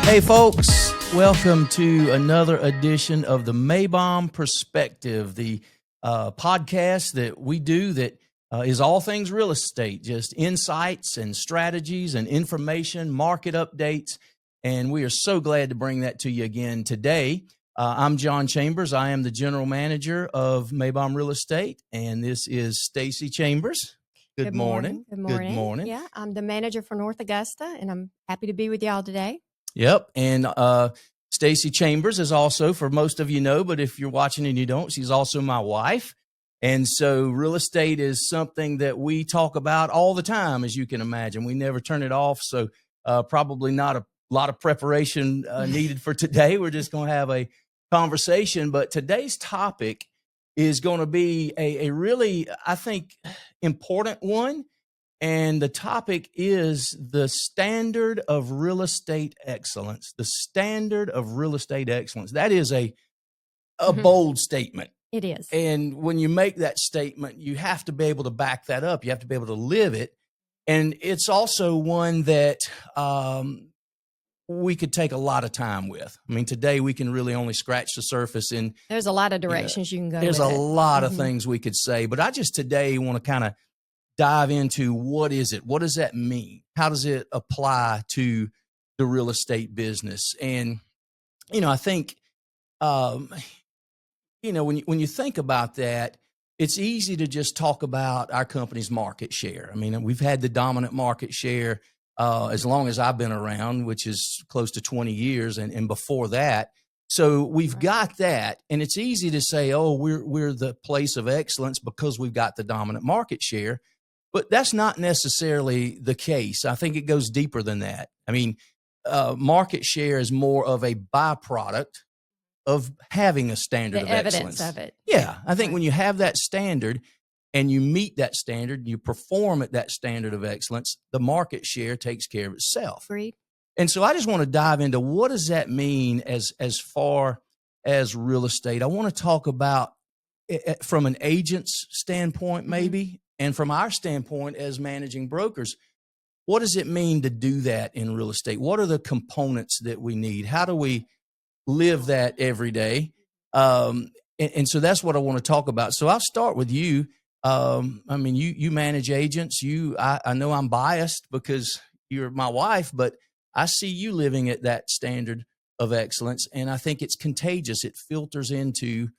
Hey folks, welcome to another edition of the Meybohm Perspective, the podcast that we do that is all things real estate, just insights and strategies and information, market updates, and we are so glad to bring that to you again today. I'm John Chambers. I am the general manager of Meybohm Real Estate, and this is Stacy Chambers. Good morning. Good morning. Good morning. Yeah, I'm the manager for North Augusta, and I'm happy to be with y'all today. Yep. And Stacy Chambers is also, for most of you know, but if you're watching and you don't, she's also my wife. And so real estate is something that we talk about all the time, as you can imagine. We never turn it off. So probably not a lot of preparation needed for today. We're just going to have a conversation. But today's topic is going to be a really, I think, important one. And the topic is the standard of real estate excellence. The standard of real estate excellence. That is a bold statement. It is. And when you make that statement, you have to be able to back that up. You have to be able to live it. And it's also one that we could take a lot of time with. I mean, today we can really only scratch the surface. And there's a lot of directions you can go. There's a lot of things we could say. But I just today want to kind of dive into what is it? What does that mean? How does it apply to the real estate business? And, I think, when you think about that, it's easy to just talk about our company's market share. I mean, we've had the dominant market share as long as I've been around, which is close to 20 years and before that. So we've got that, and it's easy to say, oh, we're the place of excellence because we've got the dominant market share. But that's not necessarily the case. I think it goes deeper than that. I mean, market share is more of a byproduct of having a standard of excellence. The evidence of it. Yeah, I think when you have that standard and you meet that standard, you perform at that standard of excellence, the market share takes care of itself. Agreed. And so I just want to dive into what does that mean as far as real estate. I want to talk about it from an agent's standpoint, maybe. And from our standpoint as managing brokers, what does it mean to do that in real estate? What are the components that we need? How do we live that every day? And so that's what I want to talk about. So I'll start with you. You manage agents. I know I'm biased because you're my wife, but I see you living at that standard of excellence, and I think it's contagious. It filters into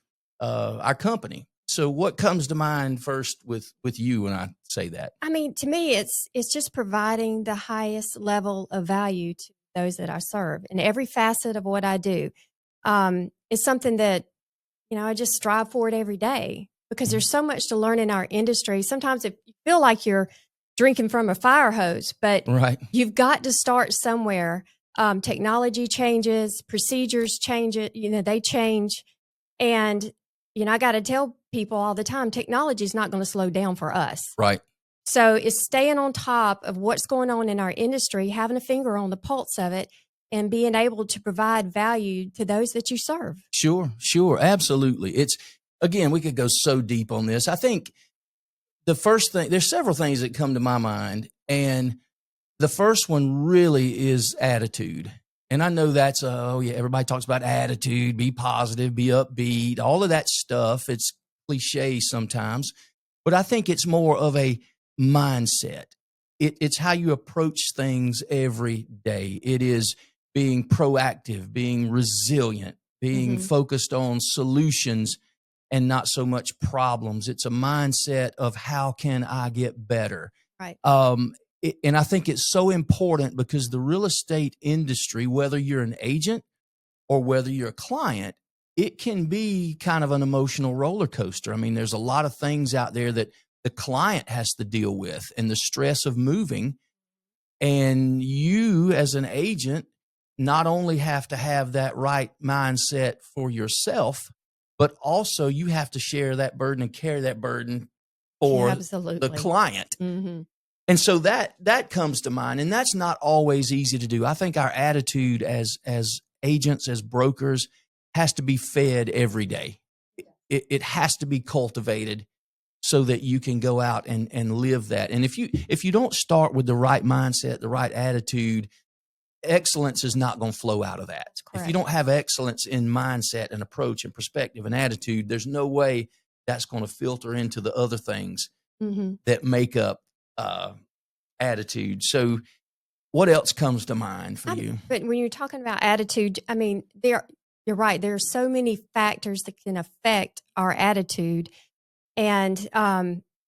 our company. So what comes to mind first with you when I say that? I mean, to me, it's just providing the highest level of value to those that I serve in every facet of what I do. It's something that, I just strive for it every day because there's so much to learn in our industry. Sometimes you feel like you're drinking from a fire hose, but you've got to start somewhere. Technology changes, procedures change it, they change. And, I got to tell people all the time, technology is not going to slow down for us. Right. So it's staying on top of what's going on in our industry, having a finger on the pulse of it, and being able to provide value to those that you serve. Sure. Absolutely. It's, again, we could go so deep on this. I think the first thing, there's several things that come to my mind. And the first one really is attitude. And I know that's, everybody talks about attitude, be positive, be upbeat, all of that stuff. It's cliche sometimes, but I think it's more of a mindset. It's how you approach things every day. It is being proactive, being resilient, being focused on solutions and not so much problems. It's a mindset of how can I get better? Right. And I think it's so important because the real estate industry, whether you're an agent or whether you're a client, it can be kind of an emotional roller coaster. I mean, there's a lot of things out there that the client has to deal with and the stress of moving. And you as an agent not only have to have that right mindset for yourself, but also you have to share that burden and carry that burden for the client. And so that comes to mind, and that's not always easy to do. I think our attitude as agents, as brokers, has to be fed every day. It has to be cultivated so that you can go out and live that. And if you don't start with the right mindset, the right attitude, excellence is not going to flow out of that. If you don't have excellence in mindset and approach and perspective and attitude, there's no way that's going to filter into the other things that make up attitude. So what else comes to mind for you? But when you're talking about attitude, I mean, you're right. There are so many factors that can affect our attitude. And,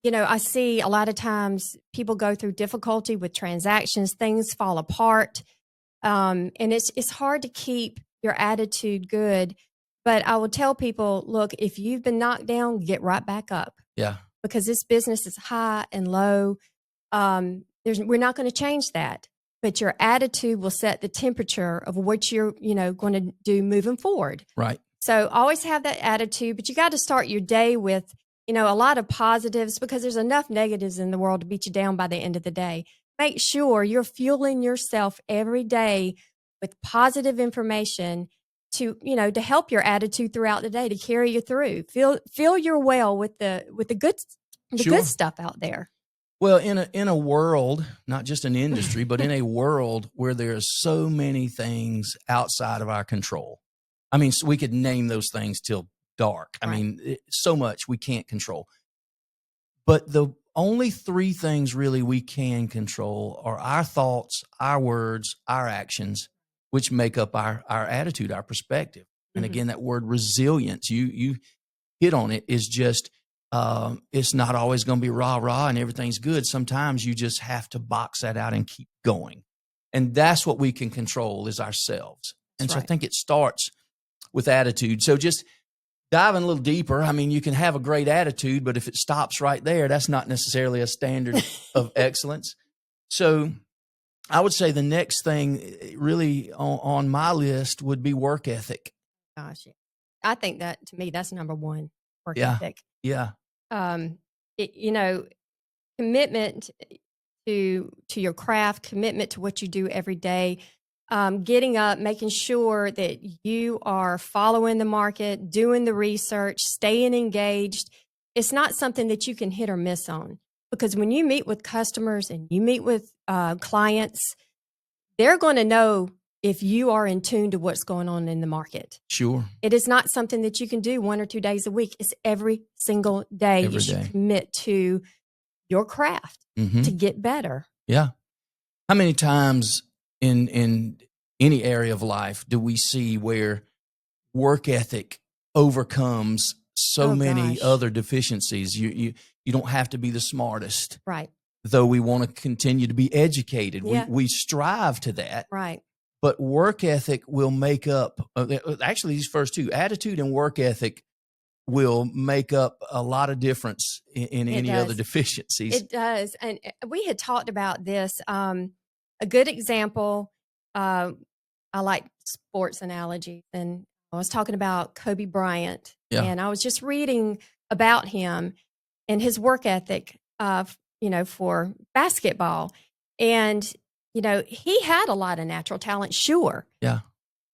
you know, I see a lot of times people go through difficulty with transactions, things fall apart. And it's hard to keep your attitude good. But I will tell people, look, if you've been knocked down, get right back up. Yeah. Because this business is high and low. We're not going to change that. But your attitude will set the temperature of what you're, you know, going to do moving forward. Right. So always have that attitude, but you got to start your day with, you know, a lot of positives, because there's enough negatives in the world to beat you down by the end of the day. Make sure you're fueling yourself every day with positive information to, you know, to help your attitude throughout the day, to carry you through. Fill your well with the good stuff out there. Well, in a world, not just an industry, but in a world where there are so many things outside of our control. I mean, so we could name those things till dark. I mean, so much we can't control. But the only three things really we can control are our thoughts, our words, our actions, which make up our attitude, our perspective. And again, that word resilience, you hit on it, is just, it's not always going to be rah, rah, and everything's good. Sometimes you just have to box that out and keep going. And that's what we can control, is ourselves. And so I think it starts with attitude. So just diving a little deeper, I mean, you can have a great attitude, but if it stops right there, that's not necessarily a standard of excellence. So I would say the next thing really on my list would be work ethic. Gosh, I think that, to me, that's number one, work Yeah. ethic. Yeah. You know, commitment to your craft, commitment to what you do every day, getting up, making sure that you are following the market, doing the research, staying engaged. It's not something that you can hit or miss on, because when you meet with customers and you meet with clients, they're going to know if you are in tune to what's going on in the market. Sure. It is not something that you can do 1 or 2 days a week. It's every single day. Every you should day. commit to your craft to get better. Yeah. How many times in any area of life do we see where work ethic overcomes so many other deficiencies? You don't have to be the smartest. Right. Though we want to continue to be educated. Yeah. We strive to that. Right. But work ethic will make up, actually these first two, attitude and work ethic, will make up a lot of difference in any other deficiencies. It does. And we had talked about this. A good example, I like sports analogies, and I was talking about Kobe Bryant. Yeah. And I was just reading about him and his work ethic, you know, for basketball. And you know, he had a lot of natural talent, sure. Yeah.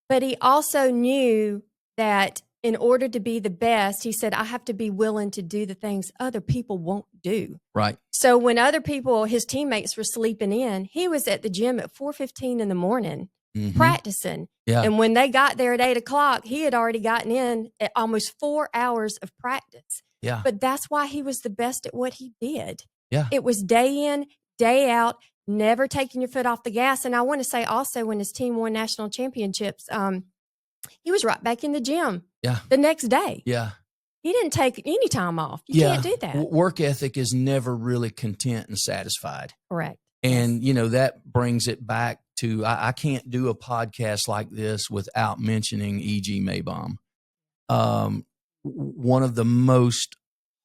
But he also knew that in order to be the best, he said, I have to be willing to do the things other people won't do. Right. So when other people, his teammates, were sleeping in, he was at the gym at 4:15 in the morning practicing. Yeah. And when they got there at 8 o'clock, he had already gotten in at almost 4 hours of practice. Yeah. But that's why he was the best at what he did. Yeah. It was day in, day out, never taking your foot off the gas. And I want to say also, when his team won national championships, he was right back in the gym the next day. Yeah. He didn't take any time off. You can't do that. Work ethic is never really content and satisfied. Correct. And, you know, that brings it back to, I can't do a podcast like this without mentioning E.G. Meybohm. One of the most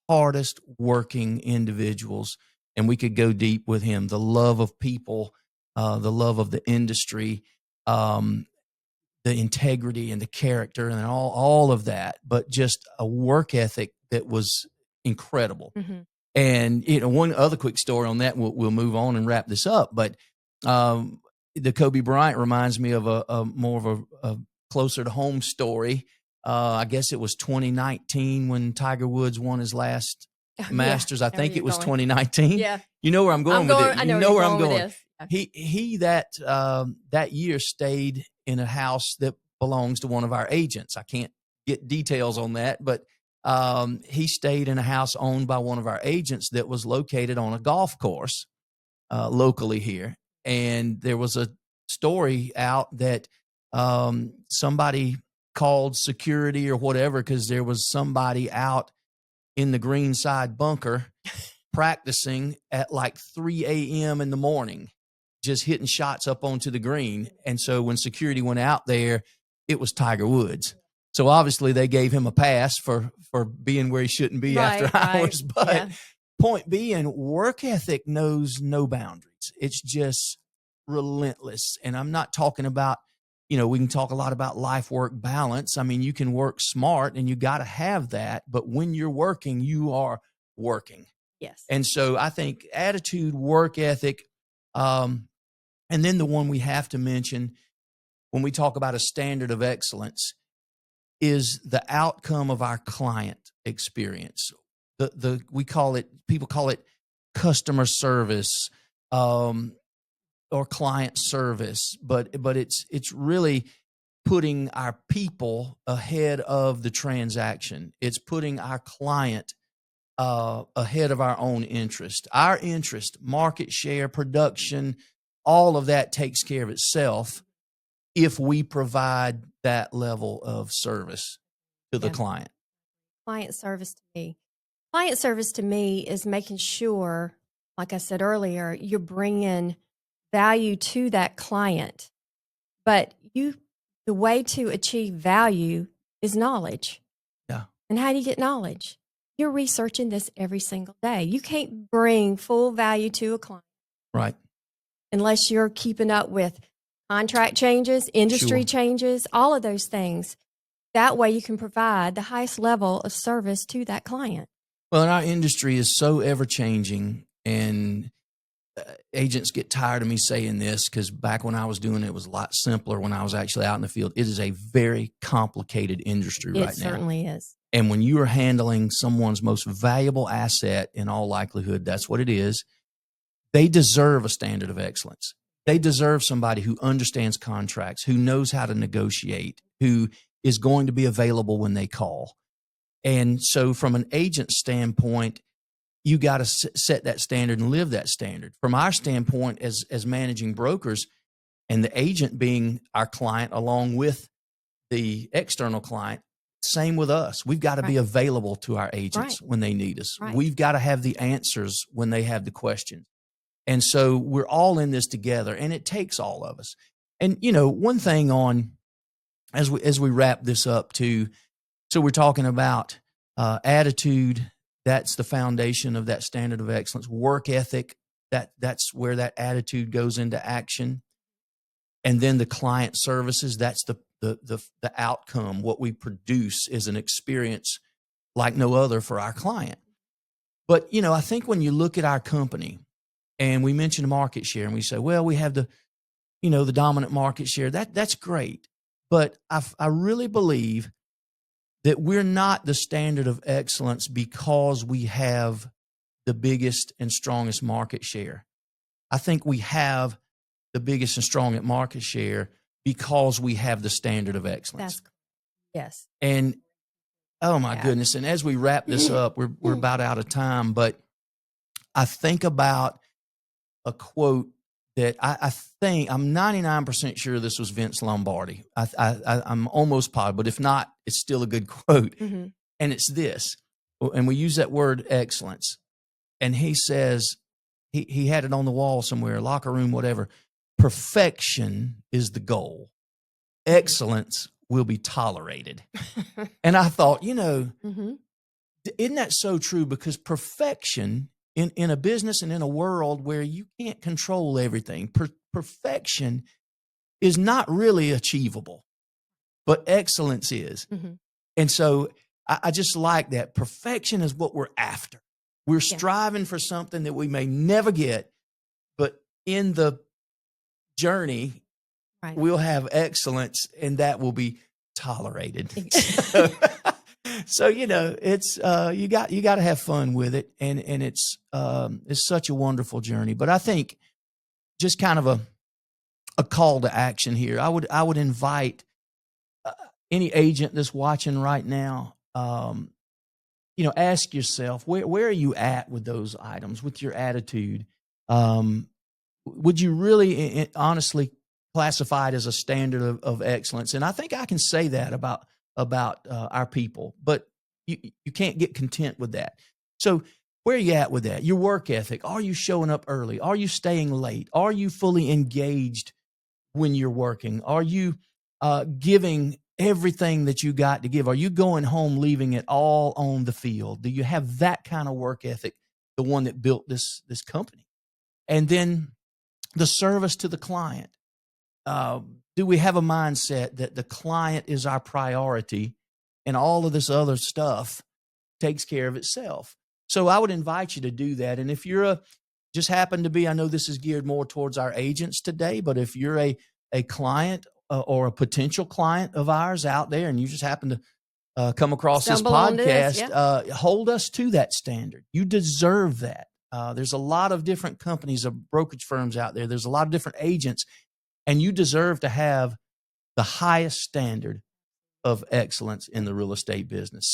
hardest working individuals, and we could go deep with him. The love of people, the love of the industry, the integrity and the character and all of that, but just a work ethic that was incredible. And, you know, one other quick story on that, we'll move on and wrap this up. But the Kobe Bryant reminds me of a more of a closer to home story. I guess it was 2019 when Tiger Woods won his last Masters. I think it was 2019. Yeah. You know where I'm going with it. I know you know where you're I'm going going. with this. he that year stayed in a house that belongs to one of our agents. I can't get details on that, but he stayed in a house owned by one of our agents that was located on a golf course locally here. And there was a story out that somebody called security or whatever because there was somebody out in the green side bunker practicing at like 3 a.m. in the morning, just hitting shots up onto the green. And so when security went out there, it was Tiger Woods. So obviously they gave him a pass for being where he shouldn't be after hours. But point being, work ethic knows no boundaries. It's just relentless. And I'm not talking about, we can talk a lot about life-work balance. I mean, you can work smart and you got to have that. But when you're working, you are working. Yes. And so I think attitude, work ethic, and then the one we have to mention when we talk about a standard of excellence is the outcome of our client experience. People call it customer service or client service, but it's really putting our people ahead of the transaction. It's putting our client ahead of our own interest. Our interest, market share, production, all of that takes care of itself if we provide that level of service to the client. Client service to me is making sure, like I said earlier, you're bringing value to that client. But the way to achieve value is knowledge. Yeah. And how do you get knowledge? You're researching this every single day. You can't bring full value to a client. Right. Unless you're keeping up with contract changes, industry changes, all of those things. That way you can provide the highest level of service to that client. Well, and our industry is so ever-changing, and agents get tired of me saying this because back when I was doing it, it was a lot simpler when I was actually out in the field. It is a very complicated industry right now. It certainly is. And when you are handling someone's most valuable asset, in all likelihood, that's what it is, they deserve a standard of excellence. They deserve somebody who understands contracts, who knows how to negotiate, who is going to be available when they call. And so from an agent standpoint, you got to set that standard and live that standard. From our standpoint as managing brokers, and the agent being our client along with the external client, same with us. We've got to be available to our agents when they need us. We've got to have the answers when they have the questions. And so we're all in this together, and it takes all of us. And, one thing as we wrap this up too, so we're talking about attitude. That's the foundation of that standard of excellence. Work ethic, that's where that attitude goes into action. And then the client services, that's the outcome. What we produce is an experience like no other for our client. But, I think when you look at our company and we mention market share and we say, well, we have the dominant market share, that's great. But I really believe that we're not the standard of excellence because we have the biggest and strongest market share. I think we have the biggest and strongest market share because we have the standard of excellence. Yes. And oh my goodness. And as we wrap this up, we're about out of time, but I think about a quote that I think I'm 99% sure this was Vince Lombardi. I'm almost positive, but if not, it's still a good quote. Mm-hmm. And it's this, and we use that word excellence. And he says, he had it on the wall somewhere, locker room, whatever. Perfection is the goal. Excellence will be tolerated. And I thought, mm-hmm. Isn't that so true? Because perfection in a business and in a world where you can't control everything, perfection is not really achievable, but excellence is. Mm-hmm. And so I just like that. Perfection is what we're after. We're striving for something that we may never get, but in the journey, we'll have excellence, and that will be tolerated. So it's you got to have fun with it, and it's such a wonderful journey. But I think just kind of a call to action here. I would invite any agent that's watching right now, ask yourself, where are you at with those items, with your attitude? Would you really honestly classify it as a standard of excellence? And I think I can say that about our people, but you can't get content with that. So where are you at with that? Your work ethic. Are you showing up early? Are you staying late? Are you fully engaged when you're working? Are you giving everything that you got to give? Are you going home leaving it all on the field? Do you have that kind of work ethic, the one that built this company? And then the service to the client. Do we have a mindset that the client is our priority and all of this other stuff takes care of itself? So I would invite you to do that. And if you're just happen to be, I know this is geared more towards our agents today, but if you're a client or a potential client of ours out there and you just happen to come across this podcast, hold us to that standard. You deserve that. There's a lot of different companies of brokerage firms out there. There's a lot of different agents, and you deserve to have the highest standard of excellence in the real estate business.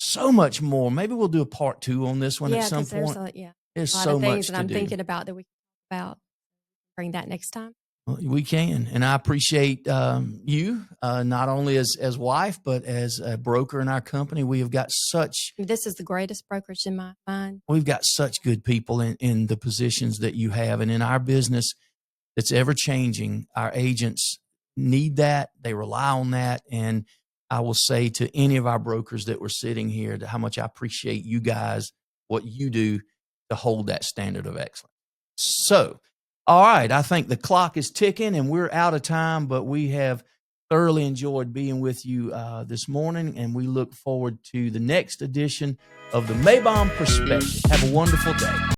So much more. Maybe we'll do a part 2 on this one at some point. There's a lot so of much things to that I'm do. thinking about that we can talk about. Bring that next time. Well, we can, and I appreciate you not only as wife, but as a broker in our company. We have got such. This is the greatest brokerage in my mind. We've got such good people in the positions that you have, and in our business that's ever changing. Our agents need that; they rely on that, and I will say to any of our brokers that were sitting here how much I appreciate you guys, what you do to hold that standard of excellence. So, all right, I think the clock is ticking and we're out of time, but we have thoroughly enjoyed being with you this morning, and we look forward to the next edition of the Meybohm Perspective. Have a wonderful day.